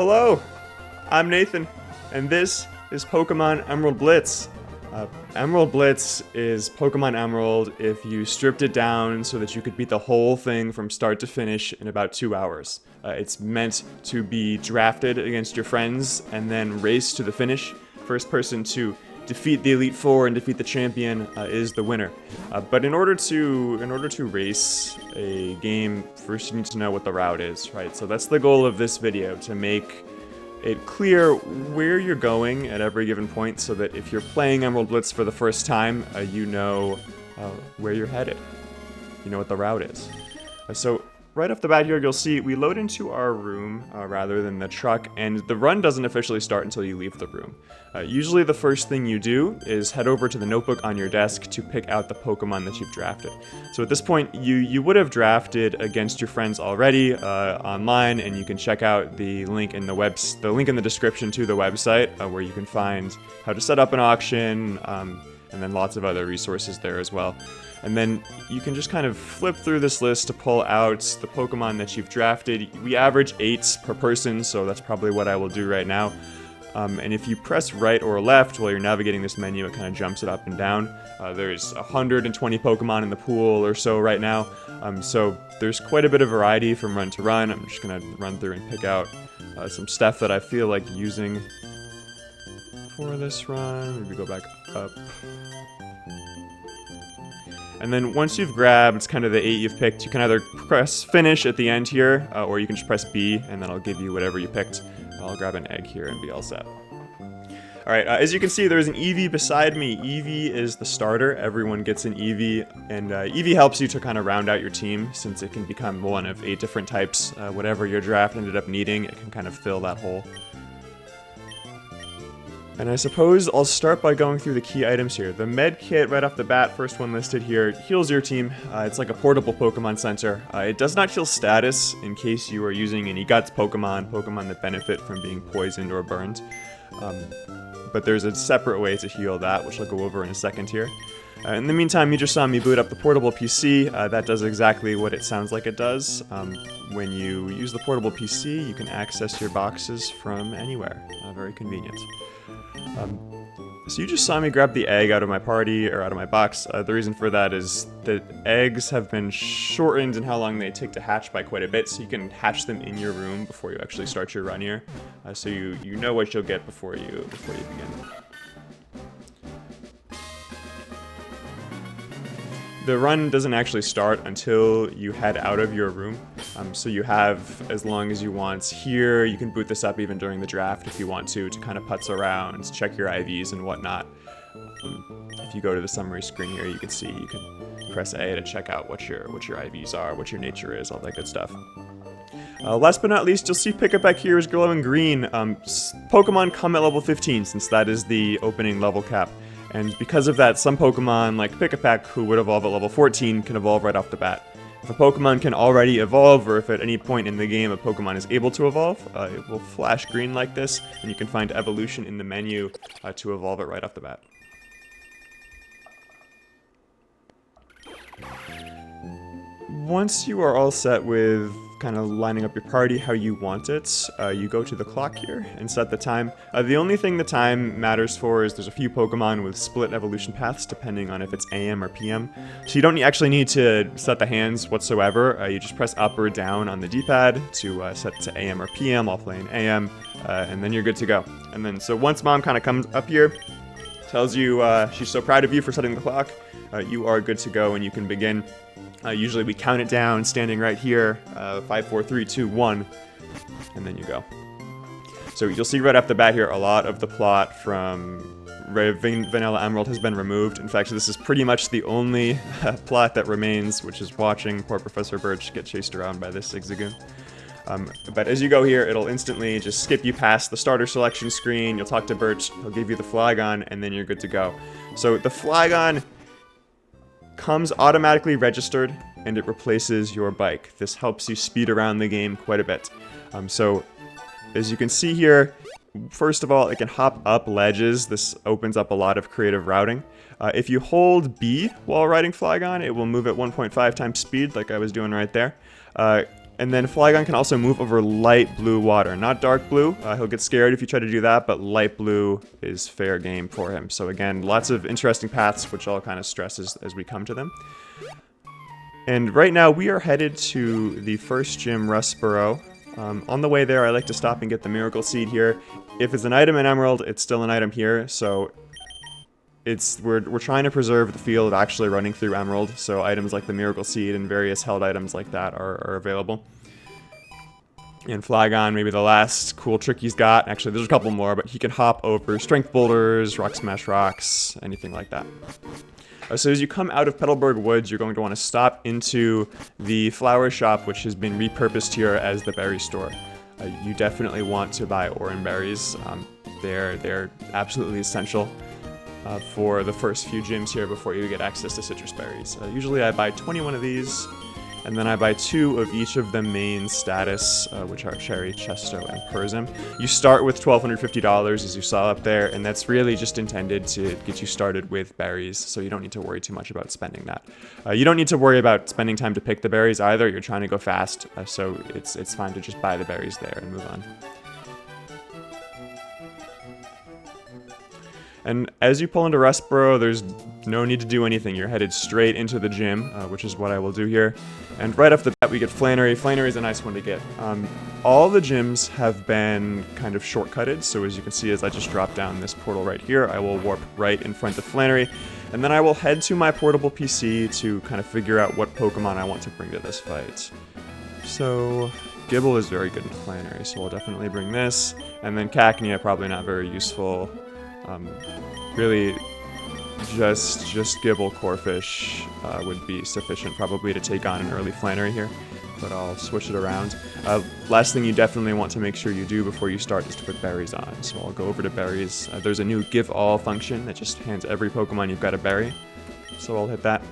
Hello, I'm Nathan, and this is Pokemon Emerald Blitz. Emerald Blitz is Pokemon Emerald if you stripped it down so that you could beat the whole thing from start to finish in about 2 hours. It's meant to be drafted against your friends and then race to the finish. First person to defeat the Elite Four and defeat the champion is the winner. But in order to race a game, first you need to know what the route is, right? So that's the goal of this video, to make it clear where you're going at every given point, so that if you're playing Emerald Blitz for the first time, you know where you're headed. You know what the route is. So right off the bat here, you'll see we load into our room rather than the truck, and the run doesn't officially start until you leave the room. Usually the first thing you do is head over to the notebook on your desk to pick out the Pokemon that you've drafted. So at this point, you would have drafted against your friends already online, and you can check out the link in the description to the website where you can find how to set up an auction, and then lots of other resources there as well. And then you can just kind of flip through this list to pull out the Pokemon that you've drafted. We average 8 per person, so that's probably what I will do right now. And if you press right or left while you're navigating this menu, it kind of jumps it up and down. There's 120 Pokemon in the pool or so right now, so there's quite a bit of variety from run to run. I'm just going to run through and pick out some stuff that I feel like using for this run. Maybe go back up. And then once you've grabbed kind of the 8 you've picked, you can either press finish at the end here, or you can just press B, and then I'll give you whatever you picked. I'll grab an egg here and be all set. Alright, as you can see, there's an Eevee beside me. Eevee is the starter. Everyone gets an Eevee, and Eevee helps you to kind of round out your team, since it can become one of 8 different types. Whatever your draft ended up needing, it can kind of fill that hole. And I suppose I'll start by going through the key items here. The med kit right off the bat, first one listed here, heals your team. It's like a portable Pokemon center. It does not heal status in case you are using any guts Pokemon that benefit from being poisoned or burned. But there's a separate way to heal that, which I'll go over in a second here. In the meantime, you just saw me boot up the portable PC. That does exactly what it sounds like it does. When you use the portable PC, you can access your boxes from anywhere. Very convenient. So you just saw me grab the egg out of my party, or out of my box. The reason for that is that eggs have been shortened in how long they take to hatch by quite a bit, so you can hatch them in your room before you actually start your run here. So you know what you'll get before you begin. The run doesn't actually start until you head out of your room, so you have as long as you want here. You can boot this up even during the draft if you want to kind of putz around, check your IVs and whatnot. If you go to the summary screen here, you can see you can press A to check out what your IVs are, what your nature is, all that good stuff. Last but not least, you'll see Pickup back here is glowing green. Pokemon come at level 15, since that is the opening level cap. And because of that, some Pokemon, like Pick-a-Pack, who would evolve at level 14, can evolve right off the bat. If a Pokemon can already evolve, or if at any point in the game a Pokemon is able to evolve, it will flash green like this, and you can find evolution in the menu to evolve it right off the bat. Once you are all set with kind of lining up your party how you want it, you go to the clock here and set the time. The only thing the time matters for is there's a few Pokemon with split evolution paths depending on if it's AM or PM. So you don't actually need to set the hands whatsoever. You just press up or down on the D-pad to set to AM or PM. I'll play in AM, and then you're good to go. And then so once Mom kind of comes up here, tells you she's so proud of you for setting the clock, you are good to go and you can begin. Usually we count it down, standing right here, 5, 4, 3, 2, 1, and then you go. So you'll see right off the bat here, a lot of the plot from Vanilla Emerald has been removed. In fact, this is pretty much the only plot that remains, which is watching poor Professor Birch get chased around by this Zigzagoon. But as you go here, it'll instantly just skip you past the starter selection screen. You'll talk to Birch, he'll give you the Flygon, and then you're good to go. So the Flygon comes automatically registered, and it replaces your bike. This helps you speed around the game quite a bit. So as you can see here, first of all, it can hop up ledges. This opens up a lot of creative routing. If you hold B while riding Flygon, it will move at 1.5 times speed, like I was doing right there. And then Flygon can also move over light blue water, not dark blue. He'll get scared if you try to do that, but light blue is fair game for him. So again, lots of interesting paths, which I'll kind of stress as we come to them. And right now, we are headed to the first gym, Rustboro. On the way there, I like to stop and get the Miracle Seed here. If it's an item in Emerald, it's still an item here, so we're trying to preserve the field actually running through Emerald, so items like the Miracle Seed and various held items like that are available. And Flygon, maybe the last cool trick he's got. Actually, there's a couple more, but he can hop over Strength Boulders, Rock Smash Rocks, anything like that. So as you come out of Petalburg Woods, you're going to want to stop into the flower shop, which has been repurposed here as the berry store. You definitely want to buy Oran berries. They're absolutely essential for the first few gyms here before you get access to citrus berries. Usually I buy 21 of these, and then I buy 2 of each of the main status, which are Cherry, Chesto, and Persim. You start with $1,250, as you saw up there, and that's really just intended to get you started with berries, so you don't need to worry too much about spending that. You don't need to worry about spending time to pick the berries either. You're trying to go fast, so it's fine to just buy the berries there and move on. And as you pull into Rustboro, there's no need to do anything. You're headed straight into the gym, which is what I will do here. And right off the bat, we get Flannery. Flannery is a nice one to get. All the gyms have been kind of shortcutted, so as you can see, as I just drop down this portal right here, I will warp right in front of Flannery, and then I will head to my portable PC to kind of figure out what Pokemon I want to bring to this fight. So Gibble is very good in Flannery, so I'll definitely bring this, and then Cacnea, probably not very useful. Really, just Gibble Corphish would be sufficient probably to take on an early Flannery here, but I'll switch it around. Last thing you definitely want to make sure you do before you start is to put berries on, so I'll go over to berries. There's a new Give All function that just hands every Pokemon you've got a berry, so I'll hit that.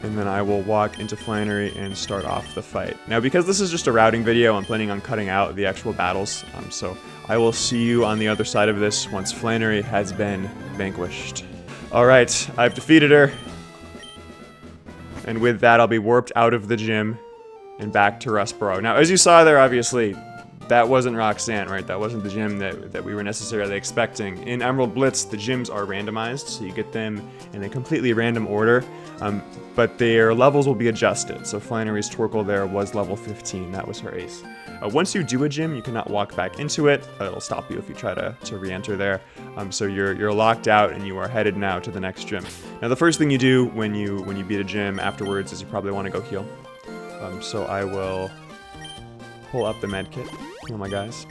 And then I will walk into Flannery and start off the fight. Now, because this is just a routing video, I'm planning on cutting out the actual battles, so I will see you on the other side of this once Flannery has been vanquished. Alright, I've defeated her. And with that, I'll be warped out of the gym and back to Rustboro. Now, as you saw there, obviously, that wasn't Roxanne, right? That wasn't the gym that we were necessarily expecting. In Emerald Blitz, the gyms are randomized, so you get them in a completely random order, but their levels will be adjusted. So Flannery's Torkoal there was level 15, that was her ace. Once you do a gym, you cannot walk back into it. It'll stop you if you try to re-enter there. So you're locked out and you are headed now to the next gym. Now the first thing you do when you beat a gym afterwards is you probably want to go heal. So I will pull up the med kit, heal my guys.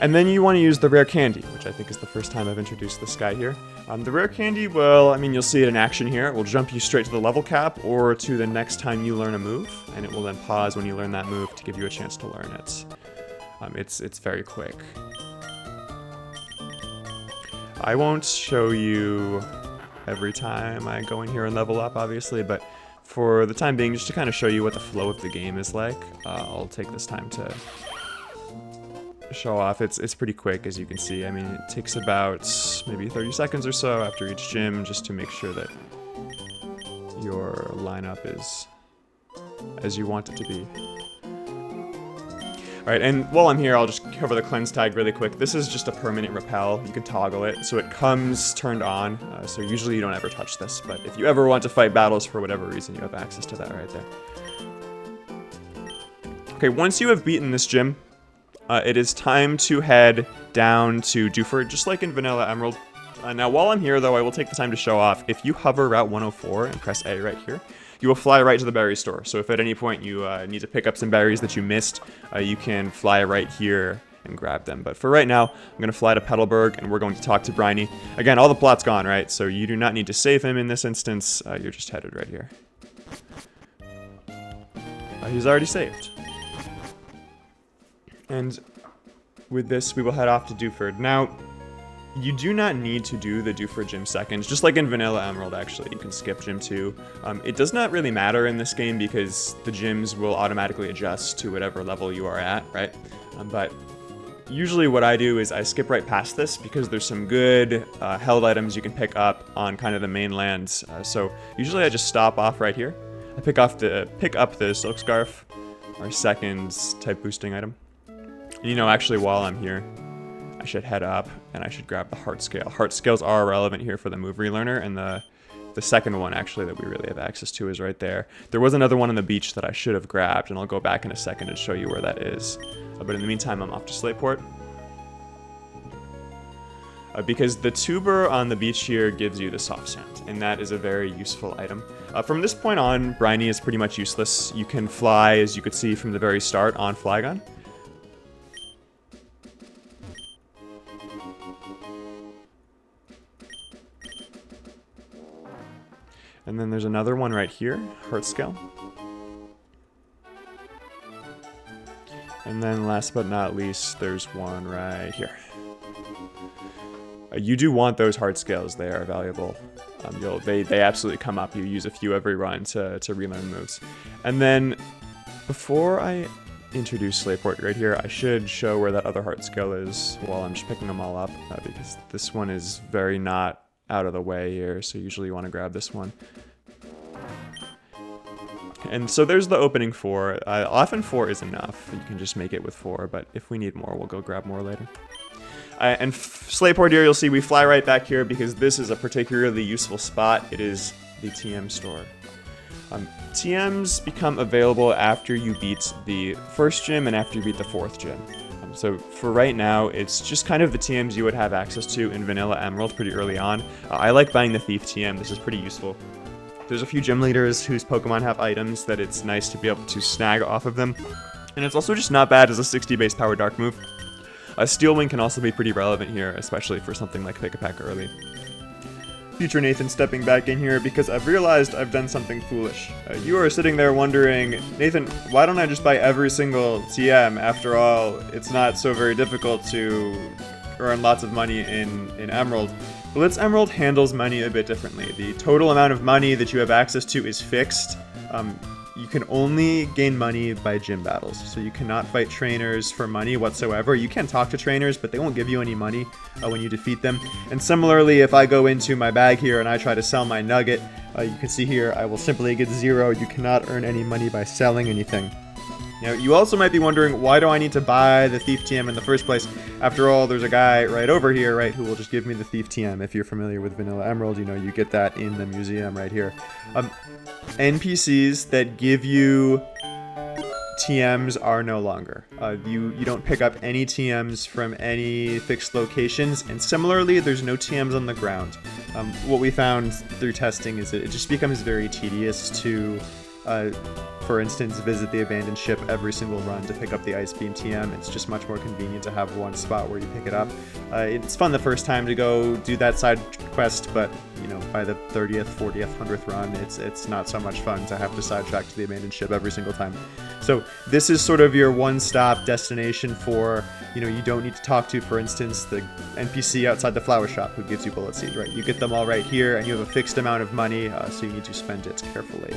And then you want to use the rare candy, which I think is the first time I've introduced this guy here. The rare candy, well, I mean, you'll see it in action here. It will jump you straight to the level cap or to the next time you learn a move, and it will then pause when you learn that move to give you a chance to learn it. It's very quick. I won't show you every time I go in here and level up, obviously, but for the time being, just to kind of show you what the flow of the game is like, I'll take this time to show off. It's pretty quick, as you can see. I mean, it takes about maybe 30 seconds or so after each gym just to make sure that your lineup is as you want it to be. Alright, and while I'm here, I'll just cover the cleanse tag really quick. This is just a permanent repel. You can toggle it, so it comes turned on. So usually you don't ever touch this, but if you ever want to fight battles for whatever reason, you have access to that right there. Okay, once you have beaten this gym, it is time to head down to Dewford, just like in Vanilla Emerald. Now, while I'm here, though, I will take the time to show off. If you hover Route 104 and press A right here, you will fly right to the berry store. So if at any point you need to pick up some berries that you missed, you can fly right here and grab them. But for right now, I'm going to fly to Petalburg, and we're going to talk to Briny. Again, all the plot's gone, right? So you do not need to save him in this instance. You're just headed right here. He's already saved. And with this, we will head off to Dewford. Now, you do not need to do the Dewford Gym seconds. Just like in Vanilla Emerald, actually, you can skip Gym 2. It does not really matter in this game because the gyms will automatically adjust to whatever level you are at, right? But usually what I do is I skip right past this because there's some good held items you can pick up on kind of the mainland. So usually I just stop off right here. pick up the Silk Scarf, our second type boosting item. And, you know, actually, while I'm here, I should head up and I should grab the Heart Scale. Heart Scales are relevant here for the move relearner, and the second one actually that we really have access to is right there. There was another one on the beach that I should have grabbed, and I'll go back in a second and show you where that is. But in the meantime, I'm off to Slateport. Because the tuber on the beach here gives you the soft sand, and that is a very useful item. From this point on, Briny is pretty much useless. You can fly, as you could see from the very start, on Flygon. And then there's another one right here, Heart Scale. And then last but not least, there's one right here. You do want those Heart Scales, they are valuable. They absolutely come up. You use a few every run to relearn moves. And then, before I introduce Slateport right here, I should show where that other Heart Scale is while I'm just picking them all up, because this one is very not out of the way here, so usually you want to grab this one. And so there's the opening 4. Often 4 is enough. You can just make it with 4, but if we need more, we'll go grab more later. And Slateport here, you'll see we fly right back here because this is a particularly useful spot. It is the TM store. TMs become available after you beat the first gym and after you beat the 4th gym. So for right now, it's just kind of the TMs you would have access to in Vanilla Emerald pretty early on. I like buying the Thief TM. This is pretty useful. There's a few gym leaders whose Pokemon have items that it's nice to be able to snag off of them. And it's also just not bad as a 60 base power dark move. Steel Wing can also be pretty relevant here, especially for something like Pick-a-Pack early. Future Nathan stepping back in here because I've realized I've done something foolish. You are sitting there wondering, Nathan, why don't I just buy every single TM? After all, it's not so very difficult to earn lots of money in Emerald. Blitz Emerald handles money a bit differently. The total amount of money that you have access to is fixed. You can only gain money by gym battles, so you cannot fight trainers for money whatsoever. You can talk to trainers, but they won't give you any money when you defeat them. And similarly, if I go into my bag here and I try to sell my nugget, you can see here I will simply get 0. You cannot earn any money by selling anything. Now, you also might be wondering, why do I need to buy the Thief TM in the first place? After all, there's a guy right over here, right, who will just give me the Thief TM. If you're familiar with Vanilla Emerald, you know you get that in the museum right here. NPCs that give you TMs are no longer. You don't pick up any TMs from any fixed locations, and similarly, there's no TMs on the ground. What we found through testing is that it just becomes very tedious to for instance, visit the abandoned ship every single run to pick up the Ice Beam TM. It's just much more convenient to have one spot where you pick it up. It's fun the first time to go do that side quest, but you know, by the 30th, 40th, 100th run, it's not so much fun to have to sidetrack to the abandoned ship every single time. So this is sort of your one-stop destination for, you know, you don't need to talk to, for instance, the NPC outside the flower shop who gives you bullet seed, right? You get them all right here, and you have a fixed amount of money, so you need to spend it carefully.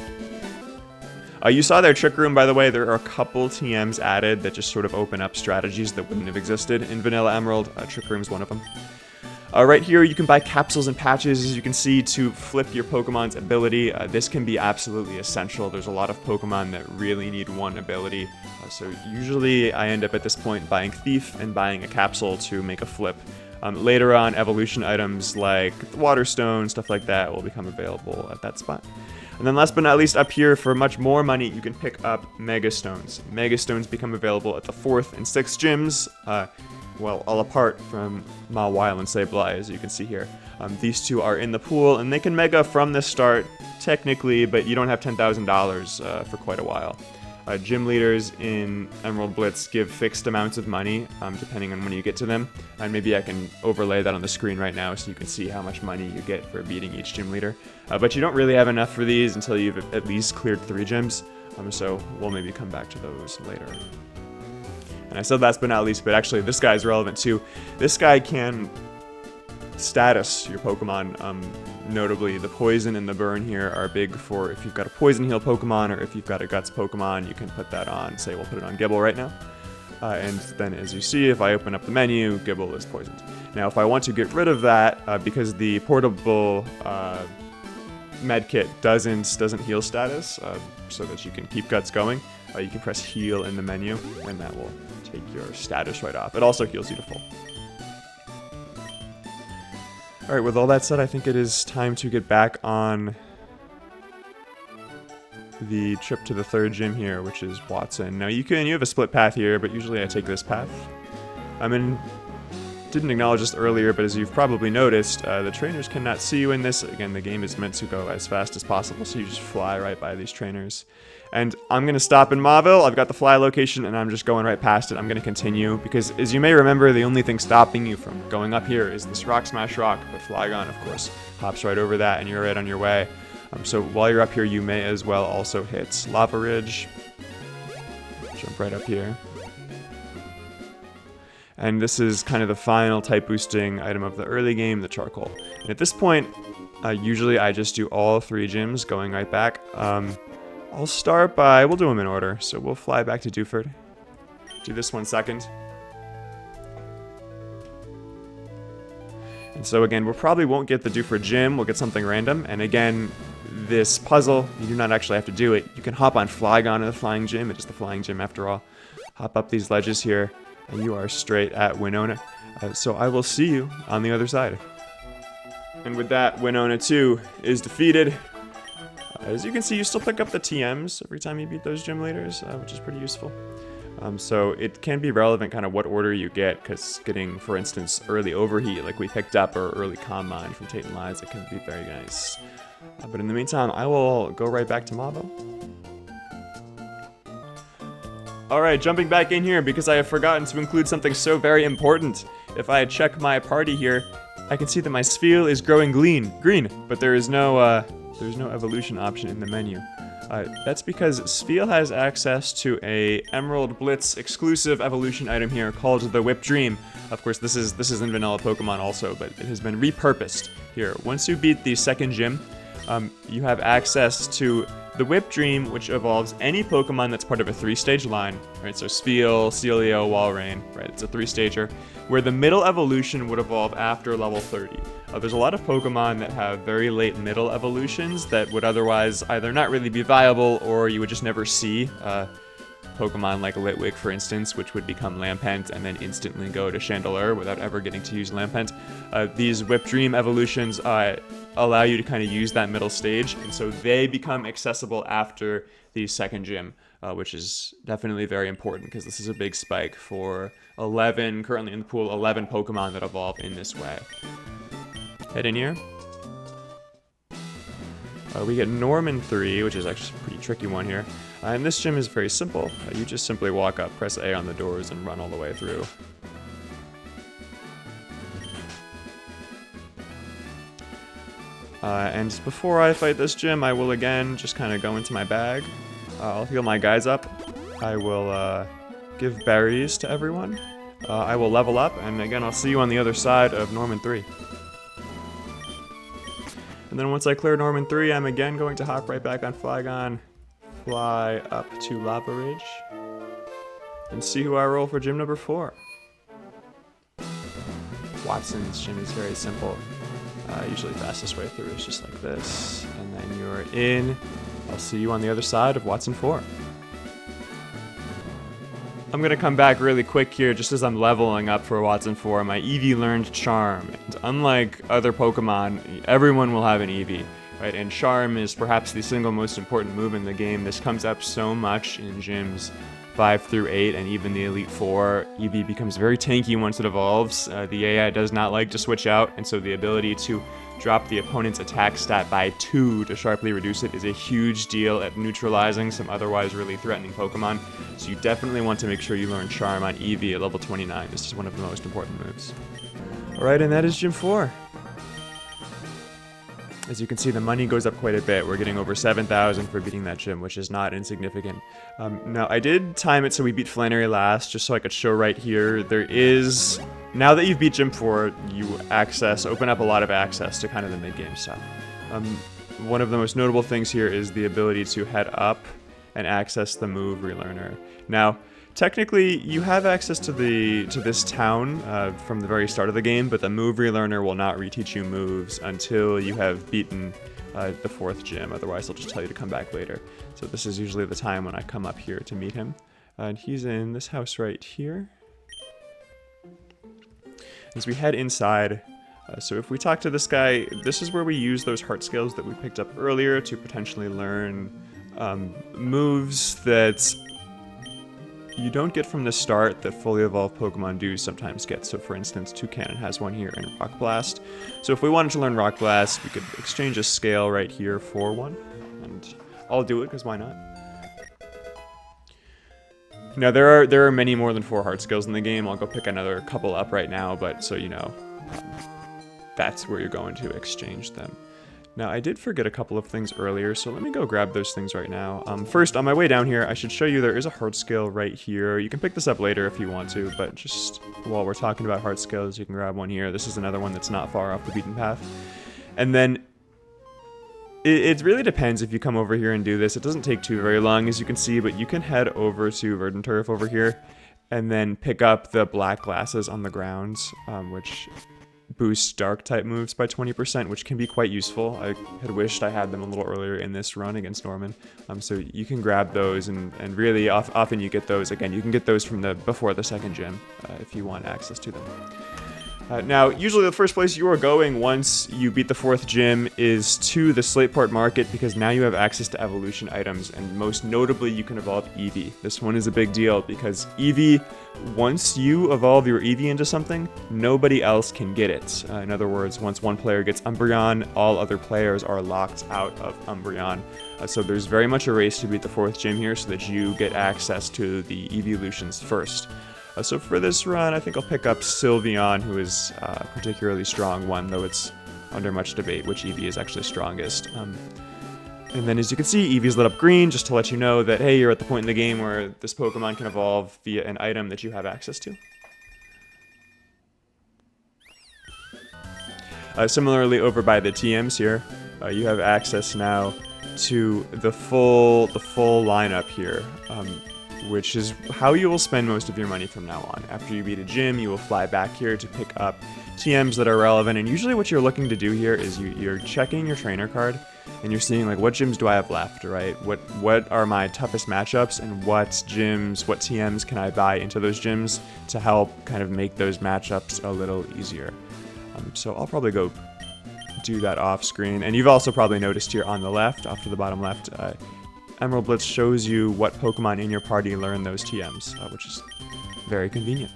You saw their Trick Room, by the way. There are a couple TMs added that just sort of open up strategies that wouldn't have existed in Vanilla Emerald. Trick Room's one of them. Right here, you can buy capsules and patches, as you can see, to flip your Pokemon's ability. This can be absolutely essential. There's a lot of Pokemon that really need one ability. So usually, I end up at this point buying Thief and buying a capsule to make a flip. Later on, evolution items like the Water Stone, stuff like that, will become available at that spot. And then last but not least, up here, for much more money, you can pick up Mega Stones. Mega Stones become available at the 4th and 6th gyms, well, all apart from Mawile and Sableye, as you can see here. These two are in the pool, and they can Mega from the start, technically, but you don't have $10,000 for quite a while. Gym leaders in Emerald Blitz give fixed amounts of money, depending on when you get to them. And maybe I can overlay that on the screen right now so you can see how much money you get for beating each gym leader. But you don't really have enough for these until you've at least cleared 3 gyms, so we'll maybe come back to those later. And I said last but not least, but actually this guy is relevant too. This guy can status your Pokemon. Notably, the poison and the burn here are big for if you've got a poison heal Pokemon or if you've got a guts Pokemon, you can put that on. Say we'll put it on Gibble right now. And then as you see, if I open up the menu, Gibble is poisoned. Now if I want to get rid of that, because the portable medkit doesn't heal status, so that you can keep guts going. You can press heal in the menu, and that will take your status right off. It also heals you to full. Alright, with all that said, I think it is time to get back on the trip to the third gym here, which is Watson. Now you have a split path here, but usually I take this path. Didn't acknowledge this earlier, but as you've probably noticed, the trainers cannot see you in this. Again, the game is meant to go as fast as possible, so you just fly right by these trainers. And I'm going to stop in Mauville. I've got the fly location, and I'm just going right past it. I'm going to continue, because as you may remember, the only thing stopping you from going up here is this Rock Smash Rock, but Flygon, of course, hops right over that, and you're right on your way. So while you're up here, you may as well also hit Lava Ridge. Jump right up here. And this is kind of the final type boosting item of the early game, the Charcoal. And at this point, usually I just do all 3 gyms, going right back. I'll start by, we'll do them in order. So we'll fly back to Dewford. Do this one second. And so again, we probably won't get the Dewford gym, we'll get something random. And again, this puzzle, you do not actually have to do it. You can hop on Flygon in the flying gym, it is the flying gym after all. Hop up these ledges here, and you are straight at Winona. So I will see you on the other side. And with that, Winona 2 is defeated. As you can see, you still pick up the TMs every time you beat those gym leaders, which is pretty useful. So it can be relevant kind of what order you get, because getting, for instance, early overheat like we picked up, or early Calm Mind from Tate and Liza can be very nice. But in the meantime, I will go right back to Mauville. Alright, jumping back in here because I have forgotten to include something so very important. If I check my party here, I can see that my Spheal is growing green, but there's no evolution option in the menu. That's because Spheal has access to a Emerald Blitz exclusive evolution item here called the Whip Dream. Of course, this is in vanilla Pokemon also, but it has been repurposed here. Once you beat the second gym, you have access to the Whip Dream, which evolves any Pokemon that's part of a 3-stage line, right? So Spheal, Celio, Walrein, right? It's a 3-stager, where the middle evolution would evolve after level 30. There's a lot of Pokemon that have very late middle evolutions that would otherwise either not really be viable, or you would just never see. Pokemon like Litwick, for instance, which would become Lampent and then instantly go to Chandelure without ever getting to use Lampent. These Whip Dream evolutions allow you to kind of use that middle stage, and so they become accessible after the second gym, which is definitely very important because this is a big spike for 11, currently in the pool, 11 Pokemon that evolve in this way. Head in here. We get Norman 3, which is actually a pretty tricky one here. And this gym is very simple. You just simply walk up, press A on the doors, and run all the way through. And before I fight this gym, I will again just kind of go into my bag. I'll heal my guys up. I will give berries to everyone. I will level up, and again, I'll see you on the other side of Norman 3. And then once I clear Norman 3, I'm again going to hop right back on Flygon, fly up to Lava Ridge, and see who I roll for gym number 4. Watson's gym is very simple. Usually fastest way through is just like this, and then you're in. I'll see you on the other side of Watson 4. I'm going to come back really quick here just as I'm leveling up for Watson 4. My Eevee learned Charm, and unlike other Pokemon, everyone will have an Eevee, right? And Charm is perhaps the single most important move in the game. This comes up so much in gyms 5 through 8 and even the Elite Four. Eevee becomes very tanky once it evolves. The AI does not like to switch out, and so the ability to drop the opponent's attack stat by 2 to sharply reduce it is a huge deal at neutralizing some otherwise really threatening Pokemon. So you definitely want to make sure you learn Charm on Eevee at level 29. This is one of the most important moves. Alright, and that is Gym 4. As you can see, the money goes up quite a bit. We're getting over 7,000 for beating that gym, which is not insignificant. Now, I did time it so we beat Flannery last, just so I could show right here. There is... Now that you've beat Gym 4, you open up a lot of access to kind of the mid-game stuff. One of the most notable things here is the ability to head up and access the move relearner. Now, technically, you have access to this town from the very start of the game, but the move relearner will not reteach you moves until you have beaten the 4th gym, otherwise I'll just tell you to come back later. So this is usually the time when I come up here to meet him. And he's in this house right here. As we head inside, so if we talk to this guy, this is where we use those heart scales that we picked up earlier to potentially learn moves that you don't get from the start that fully evolved Pokemon do sometimes get. So for instance, Toucannon has one here in Rock Blast. So if we wanted to learn Rock Blast, we could exchange a scale right here for one. And I'll do it, because why not? Now there are many more than 4 heart scales in the game. I'll go pick another couple up right now, but so you know, that's where you're going to exchange them. Now, I did forget a couple of things earlier, so let me go grab those things right now. First, on my way down here, I should show you there is a heart scale right here. You can pick this up later if you want to, but just while we're talking about heart scales, you can grab one here. This is another one that's not far off the beaten path. And then, it really depends if you come over here and do this. It doesn't take too very long, as you can see, but you can head over to Verdant Turf over here, and then pick up the black glasses on the ground, which boosts dark type moves by 20%, which can be quite useful. I had wished I had them a little earlier in this run against Norman. So you can grab those, and really often you get those. Again, you can get those from before the 2nd gym if you want access to them. Now, usually the first place you are going once you beat the 4th gym is to the Slateport Market, because now you have access to evolution items, and most notably you can evolve Eevee. This one is a big deal because Eevee, once you evolve your Eevee into something, nobody else can get it. In other words, once one player gets Umbreon, all other players are locked out of Umbreon. So there's very much a race to beat the 4th gym here so that you get access to the evolutions first. So for this run, I think I'll pick up Sylveon, who is a particularly strong one, though it's under much debate which Eevee is actually strongest. And then as you can see, Eevee's lit up green, just to let you know that, hey, you're at the point in the game where this Pokemon can evolve via an item that you have access to. Similarly, over by the TMs here, you have access now to the full lineup here. Which is how you will spend most of your money from now on. After you beat a gym, you will fly back here to pick up TMs that are relevant, and usually what you're looking to do here is you're checking your trainer card, and you're seeing like, what gyms do I have left, right? What are my toughest matchups, and what TMs can I buy into those gyms to help kind of make those matchups a little easier. So I'll probably go do that off screen, and you've also probably noticed here on the left, off to the bottom left, Emerald Blitz shows you what Pokemon in your party learn those TMs, which is very convenient.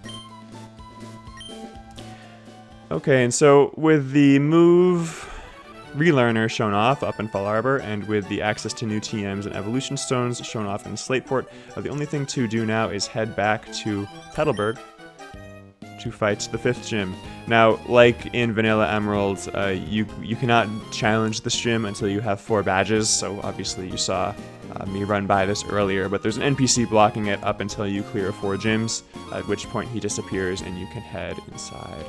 Okay, and so with the move Relearner shown off up in Fall Arbor, and with the access to new TMs and evolution stones shown off in Slateport, the only thing to do now is head back to Petalburg to fight the 5th gym. Now, like in Vanilla Emerald, you cannot challenge this gym until you have 4 badges, so obviously you saw me run by this earlier, but there's an NPC blocking it up until you clear 4 gyms, at which point he disappears and you can head inside.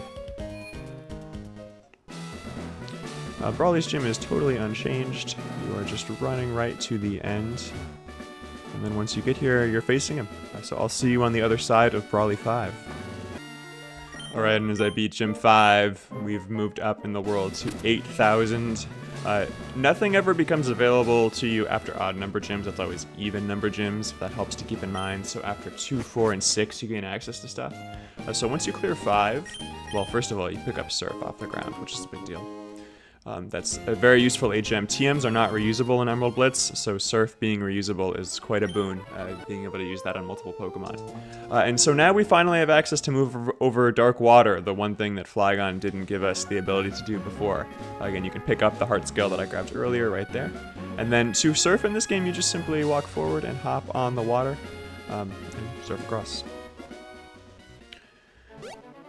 Brawly's gym is totally unchanged. You are just running right to the end. And then once you get here, you're facing him. So I'll see you on the other side of Brawly 5. Alright, and as I beat Gym 5, we've moved up in the world to 8,000. Nothing ever becomes available to you after odd number gyms. That's always even number gyms. That helps to keep in mind. So after 2, 4, and 6, you gain access to stuff. So once you clear 5, well, first of all, you pick up Surf off the ground, which is a big deal. That's a very useful HM. TMs are not reusable in Emerald Blitz, so Surf being reusable is quite a boon, being able to use that on multiple Pokemon. And so now we finally have access to move over Dark Water, the one thing that Flygon didn't give us the ability to do before. Again, you can pick up the Heart Scale that I grabbed earlier right there. And then to surf in this game, you just simply walk forward and hop on the water and surf across.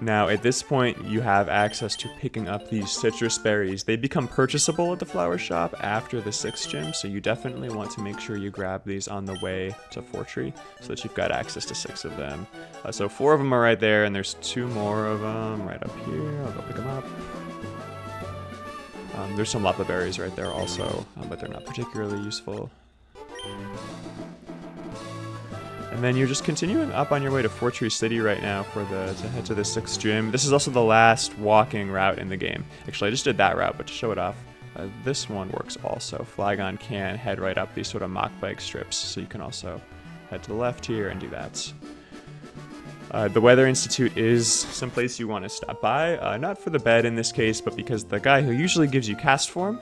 Now, at this point, you have access to picking up these citrus berries. They become purchasable at the flower shop after the 6th gym, so you definitely want to make sure you grab these on the way to Fortree so that you've got access to 6 of them. So 4 of them are right there, and there's 2 more of them right up here. I'll go pick them up. There's some Lapa berries right there also, but they're not particularly useful. And then you're just continuing up on your way to Fortree City right now to head to the 6th gym. This is also the last walking route in the game. Actually, I just did that route, but to show it off, This one works also. Flygon can head right up these sort of mock bike strips, so you can also head to the left here and do that. The Weather Institute is someplace you want to stop by, not for the bed in this case, but because the guy who usually gives you cast form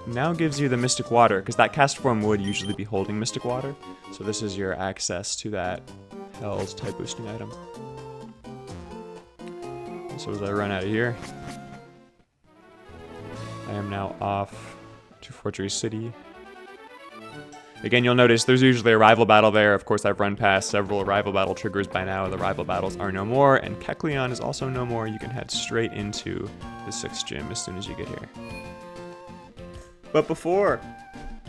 now gives you the Mystic Water, because that cast form would usually be holding Mystic Water. So this is your access to that held type boosting item. So as I run out of here, I am now off to Fortress City. Again, you'll notice there's usually a rival battle there. Of course, I've run past several rival battle triggers by now. The rival battles are no more, and Kecleon is also no more. You can head straight into the 6th gym as soon as you get here. But before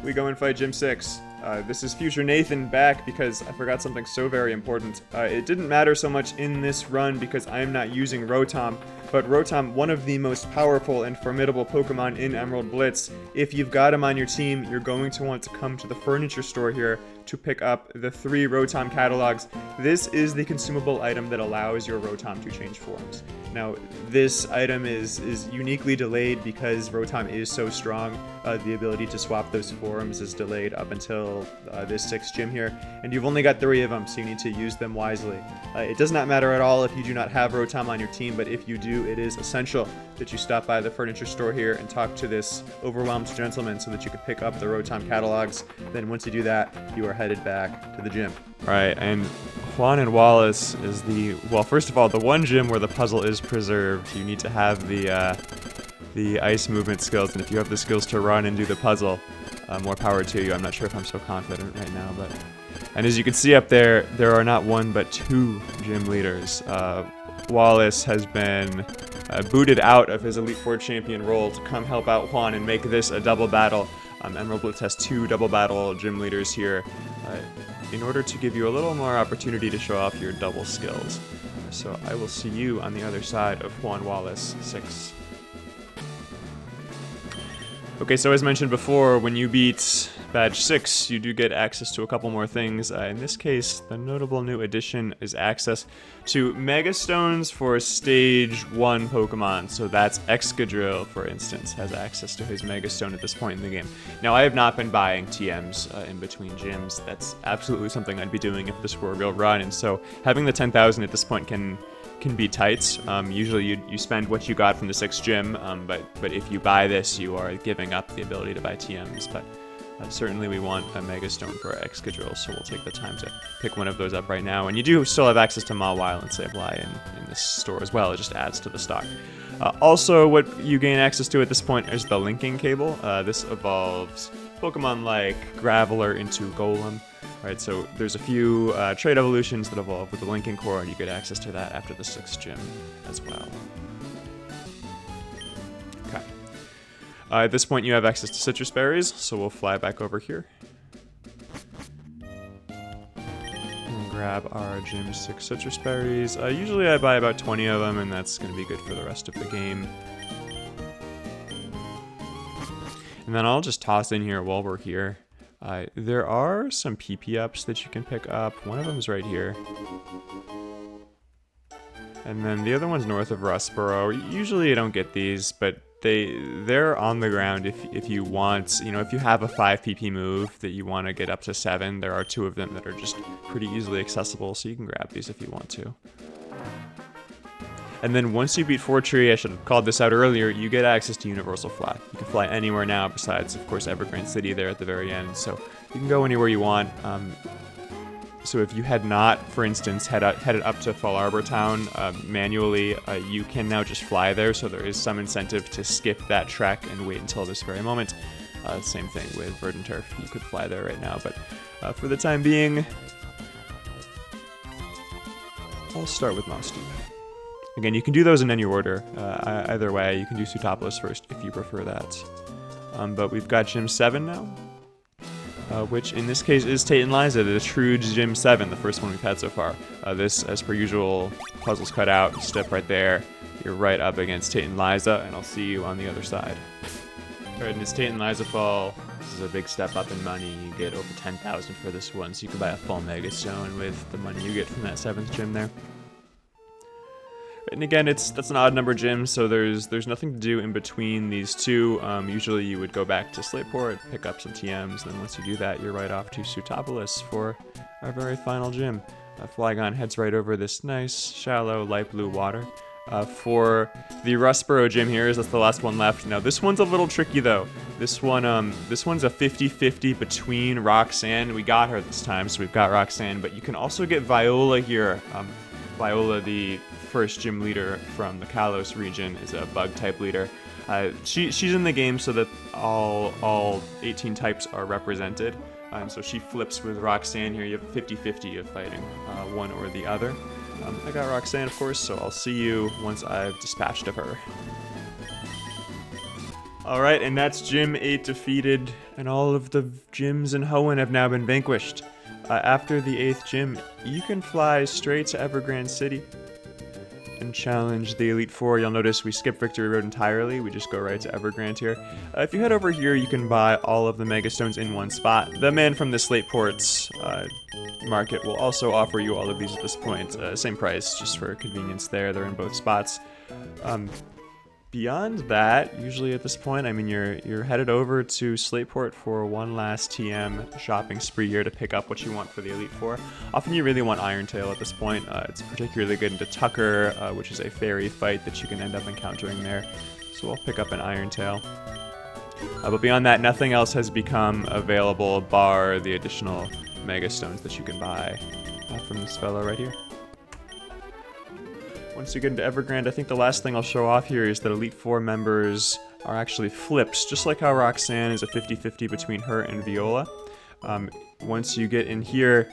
we go and fight Gym 6, this is Future Nathan back because I forgot something so very important. It didn't matter so much in this run because I am not using Rotom, but Rotom, one of the most powerful and formidable Pokemon in Emerald Blitz. If you've got him on your team, you're going to want to come to the furniture store here to pick up the 3 Rotom catalogs. This is the consumable item that allows your Rotom to change forms. Now, this item is uniquely delayed because Rotom is so strong. The ability to swap those forms is delayed up until this 6th gym here, and you've only got 3 of them, so you need to use them wisely. It does not matter at all if you do not have Rotom on your team, but if you do, it is essential that you stop by the furniture store here and talk to this overwhelmed gentleman so that you can pick up the Rotom catalogs. Then once you do that, you are headed back to the gym. Alright, and Juan and Wallace is well, first of all, the one gym where the puzzle is preserved. You need to have the ice movement skills, and if you have the skills to run and do the puzzle, more power to you. I'm not sure if I'm so confident right now, but... And as you can see up there, there are not 1 but 2 gym leaders. Wallace has been booted out of his Elite Four champion role to come help out Juan and make this a double battle. Emerald Blitz has 2 double battle gym leaders here in order to give you a little more opportunity to show off your double skills. So I will see you on the other side of Juan Wallace 6. Okay, so as mentioned before, when you beat Badge 6, you do get access to a couple more things. In this case, the notable new addition is access to Mega Stones for Stage 1 Pokemon. So that's Excadrill, for instance, has access to his Mega Stone at this point in the game. Now, I have not been buying TMs in between gyms. That's absolutely something I'd be doing if this were a real run, and so having the 10,000 at this point can be tight. Usually you spend what you got from the 6th gym, but if you buy this, you are giving up the ability to buy TMs. But certainly we want a Mega Stone for Excadrill, so we'll take the time to pick one of those up right now. And you do still have access to Mawile and Sableye in this store as well. It just adds to the stock. Also, what you gain access to at this point is the linking cable. This evolves Pokemon like Graveler into Golem. Right, so there's a few trait evolutions that evolve with the linking core, and you get access to that after the 6th gym as well. Okay. At this point, you have access to citrus berries, so we'll fly back over here. And grab our Gym 6 citrus berries. Usually I buy about 20 of them, and that's going to be good for the rest of the game. And then I'll just toss in here while we're here. There are some PP ups that you can pick up. One of them is right here. And then the other one's north of Rustboro. Usually you don't get these, but they're on the ground if you want, if you have a 5 PP move that you want to get up to 7, there are 2 of them that are just pretty easily accessible, so you can grab these if you want to. And then once you beat Fortree, I should have called this out earlier, you get access to Universal Fly. You can fly anywhere now besides, of course, Evergreen City there at the very end, so you can go anywhere you want. So if you had not, for instance, headed up to Fall Arbor Town manually, you can now just fly there, so there is some incentive to skip that trek and wait until this very moment. Same thing with Verdant Turf, you could fly there right now, but for the time being, I'll start with Mousty. Again, you can do those in any order. Either way, you can do Sootopolis first if you prefer that. But we've got Gym 7 now, which in this case is Tate and Liza, the true Gym 7, the first one we've had so far. This, as per usual, puzzles cut out, step right there. You're right up against Tate and Liza, and I'll see you on the other side. Alright, and it's Tate and Liza Fall. This is a big step up in money. You get over 10,000 for this one, so you can buy a full Mega Stone with the money you get from that 7th gym there. And again, that's an odd number gym, so there's nothing to do in between these two. Usually you would go back to Slateport, pick up some TMs, and then once you do that, you're right off to Sutopolis for our very final gym. Flygon heads right over this nice, shallow, light blue water. For the Rustboro gym here, that's the last one left. Now this one's a little tricky though. This one's a 50-50 between Roxanne. We got her this time, so we've got Roxanne, but you can also get Viola here. Viola, the first gym leader from the Kalos region, is a bug type leader. She's in the game so that all 18 types are represented. And so she flips with Roxanne here. You have 50-50 of fighting one or the other. I got Roxanne, of course, so I'll see you once I've dispatched of her. Alright, and that's Gym 8 defeated, and all of the gyms in Hoenn have now been vanquished. After the 8th gym, you can fly straight to Evergrande City and challenge the Elite Four. You'll notice we skip Victory Road entirely. We just go right to Evergrande here. If you head over here, you can buy all of the Megastones in one spot. The man from the Slateport's market will also offer you all of these at this point. Same price, just for convenience there. They're in both spots. Beyond that, usually at this point, I mean, you're headed over to Slateport for one last TM shopping spree here to pick up what you want for the Elite Four. Often you really want Irontail at this point. It's particularly good into Tucker, which is a fairy fight that you can end up encountering there. So I'll pick up an Irontail. But beyond that, nothing else has become available, bar the additional Megastones that you can buy from this fellow right here. Once you get into Evergrande, I think the last thing I'll show off here is that Elite Four members are actually flips, just like how Roxanne is a 50-50 between her and Viola. Once you get in here,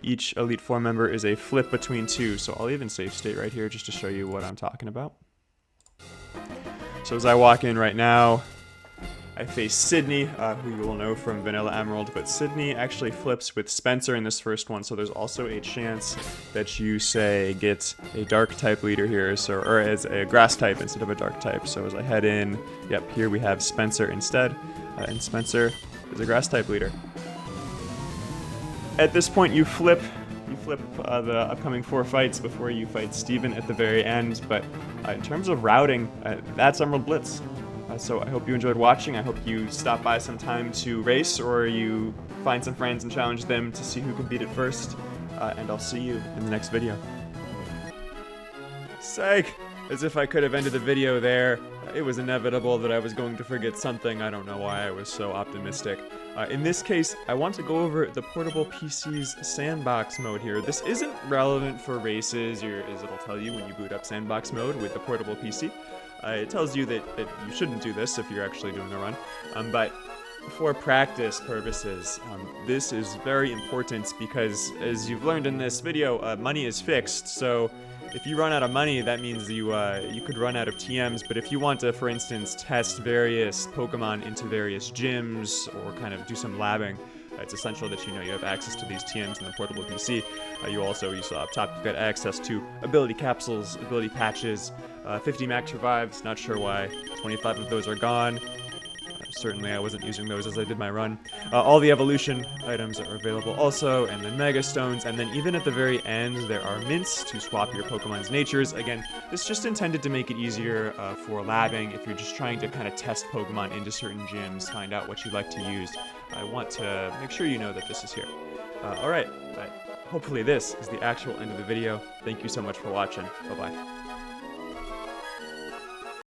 each Elite Four member is a flip between two, so I'll even save state right here just to show you what I'm talking about. So as I walk in right now, I face Sydney, who you will know from Vanilla Emerald, but Sydney actually flips with Spencer in this first one, so there's also a chance that you, say, get a dark type leader here, so, or as a grass type instead of a dark type. So as I head in, yep, here we have Spencer instead, and Spencer is a grass type leader. At this point, you flip the upcoming 4 fights before you fight Steven at the very end, but in terms of routing, that's Emerald Blitz. So I hope you enjoyed watching. I hope you stop by sometime to race, or you find some friends and challenge them to see who can beat it first. And I'll see you in the next video. Psych! As if I could have ended the video there. It was inevitable that I was going to forget something. I don't know why I was so optimistic. In this case, I want to go over the Portable PC's Sandbox mode here. This isn't relevant for races, as it'll tell you when you boot up Sandbox mode with the Portable PC. It tells you that you shouldn't do this if you're actually doing a run, but for practice purposes, this is very important because, as you've learned in this video, money is fixed. So if you run out of money, that means you could run out of TMs. But if you want to, for instance, test various Pokemon into various gyms or kind of do some labbing, it's essential that you know you have access to these TMs in the Portable PC. You saw up top, you've got access to ability capsules, ability patches, 50 max revives, not sure why 25 of those are gone. Certainly I wasn't using those as I did my run. All the evolution items are available also, and then Megastones, and then even at the very end there are mints to swap your Pokemon's natures. Again, this is just intended to make it easier for labbing if you're just trying to kind of test Pokemon into certain gyms, find out what you like to use. I want to make sure you know that this is here. Alright, hopefully this is the actual end of the video. Thank you so much for watching. Bye-bye.